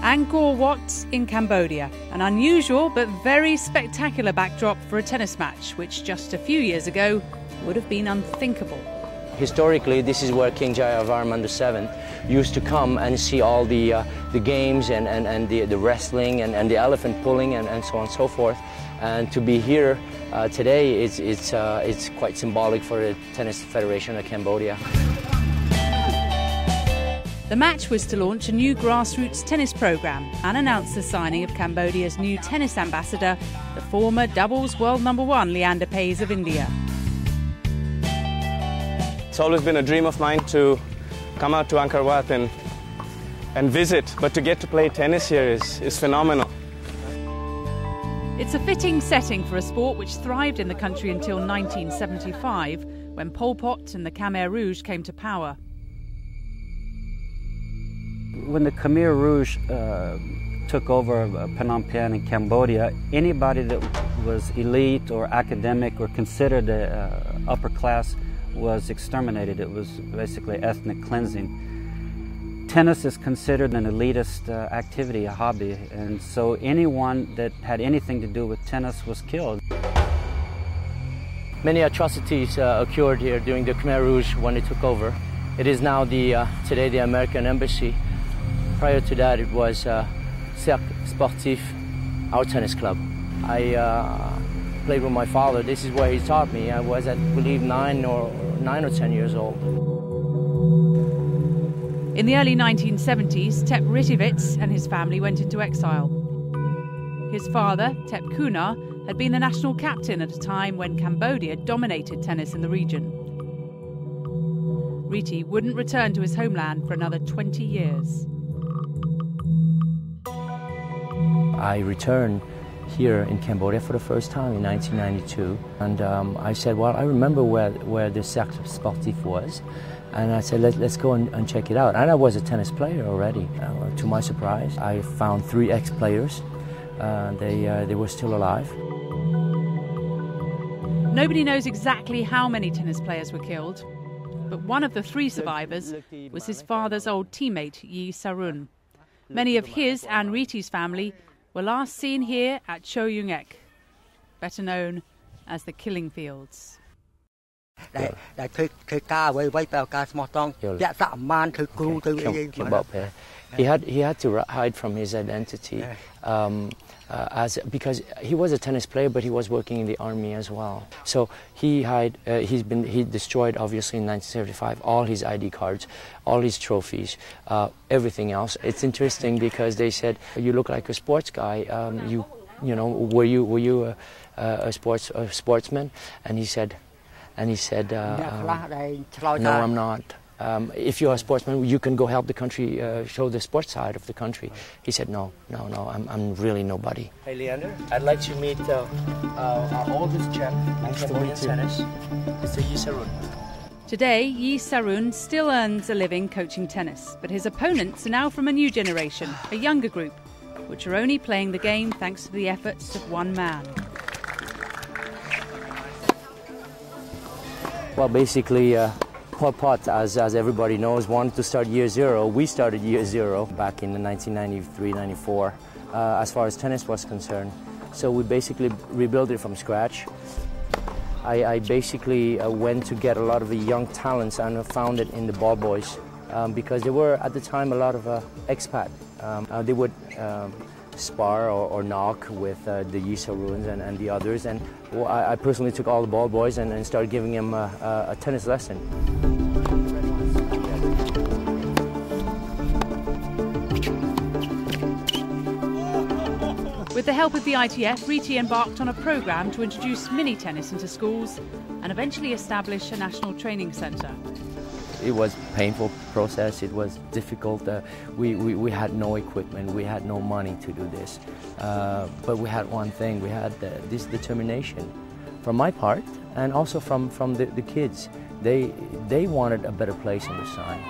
Angkor Wat in Cambodia, an unusual but very spectacular backdrop for a tennis match, which just a few years ago would have been unthinkable. Historically, this is where King Jayavarman VII used to come and see all the games and the wrestling and the elephant pulling and so on and so forth. And to be here today, it's quite symbolic for the Tennis Federation of Cambodia. The match was to launch a new grassroots tennis program and announce the signing of Cambodia's new tennis ambassador, the former doubles world #1 Leander Paes of India. It's always been a dream of mine to come out to Angkor Wat and visit, but to get to play tennis here is phenomenal. It's a fitting setting for a sport which thrived in the country until 1975, when Pol Pot and the Khmer Rouge came to power. When the Khmer Rouge took over Phnom Penh in Cambodia, anybody that was elite or academic or considered upper class was exterminated. It was basically ethnic cleansing. Tennis is considered an elitist activity, a hobby, and so anyone that had anything to do with tennis was killed. Many atrocities occurred here during the Khmer Rouge when they took over. It is now today the American Embassy. Prior to that, it was Cercle Sportif, our tennis club. I played with my father. This is where he taught me. I was, I believe, 9 or 10 years old. In the early 1970s, Tep Rithivit and his family went into exile. His father, Tep Kunar, had been the national captain at a time when Cambodia dominated tennis in the region. Riti wouldn't return to his homeland for another 20 years. I returned here in Cambodia for the first time in 1992, and I said, well, I remember where the Cercle Sportif was, and I said, let's go and check it out. And I was a tennis player already. To my surprise, I found 3 ex-players. They were still alive. Nobody knows exactly how many tennis players were killed, but one of the 3 survivors was his father's old teammate, Yi Sarun. Many of his and Riti's family were last seen here at Cho Yung Ek, better known as the Killing Fields. He had to hide from his identity because he was a tennis player, but he was working in the army as well. So he destroyed, obviously, in 1975 all his ID cards, all his trophies, everything else. It's interesting because they said, "You look like a sports guy. You know, were you a sportsman?" And he said, "No, I'm not. If you're a sportsman, you can go help the country, show the sports side of the country." He said, no, I'm really nobody. Hey, Leander, I'd like to meet our oldest champ in Cambodian tennis, Mr. Yi Sarun. Today, Yi Sarun still earns a living coaching tennis, but his opponents are now from a new generation, a younger group, which are only playing the game thanks to the efforts of one man. Well, basically, Pol Pot, as everybody knows, wanted to start year 0. We started year 0 back in 1993-94, as far as tennis was concerned. So we basically rebuilt it from scratch. I basically went to get a lot of the young talents and found it in the ball boys because there were, at the time, a lot of expat. They would spar or knock with the Yi Saruns and the others, and I personally took all the ball boys and started giving them a tennis lesson. With the help of the ITF, Riti embarked on a programme to introduce mini-tennis into schools and eventually establish a national training centre. It was a painful process, it was difficult. We had no equipment, we had no money to do this. But we had one thing, we had this determination from my part and also from the kids. They wanted a better place in the sun.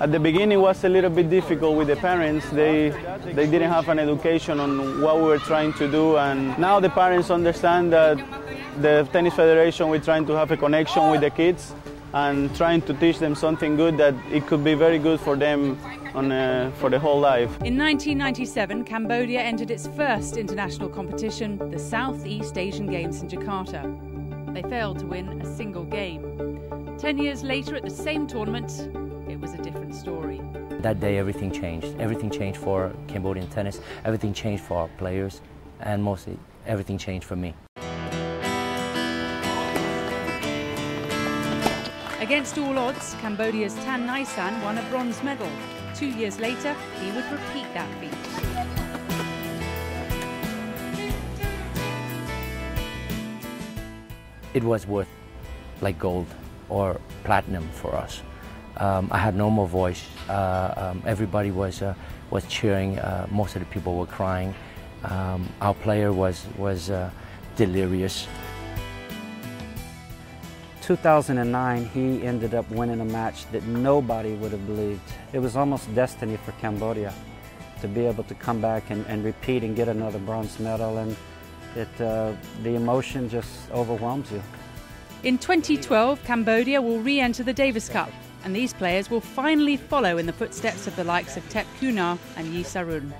At the beginning it was a little bit difficult with the parents. They didn't have an education on what we were trying to do, and now the parents understand that the Tennis Federation, we're trying to have a connection with the kids and trying to teach them something good that it could be very good for them for the whole life. In 1997, Cambodia entered its first international competition, the Southeast Asian Games in Jakarta. They failed to win a single game. 10 years later, at the same tournament, it was a different story. That day, everything changed. Everything changed for Cambodian tennis. Everything changed for our players, and mostly everything changed for me. Against all odds, Cambodia's Tan Naisan won a bronze medal. 2 years later, he would repeat that feat. It was worth like gold or platinum for us. I had no more voice. Everybody was cheering. Most of the people were crying. Our player was delirious. 2009, he ended up winning a match that nobody would have believed. It was almost destiny for Cambodia to be able to come back and repeat and get another bronze medal, and the emotion just overwhelms you. In 2012, Cambodia will re-enter the Davis Cup, and these players will finally follow in the footsteps of the likes of Tep Rithivit and Yi Sarun.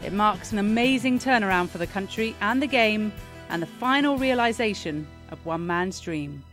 It marks an amazing turnaround for the country and the game, and the final realisation of one man's dream.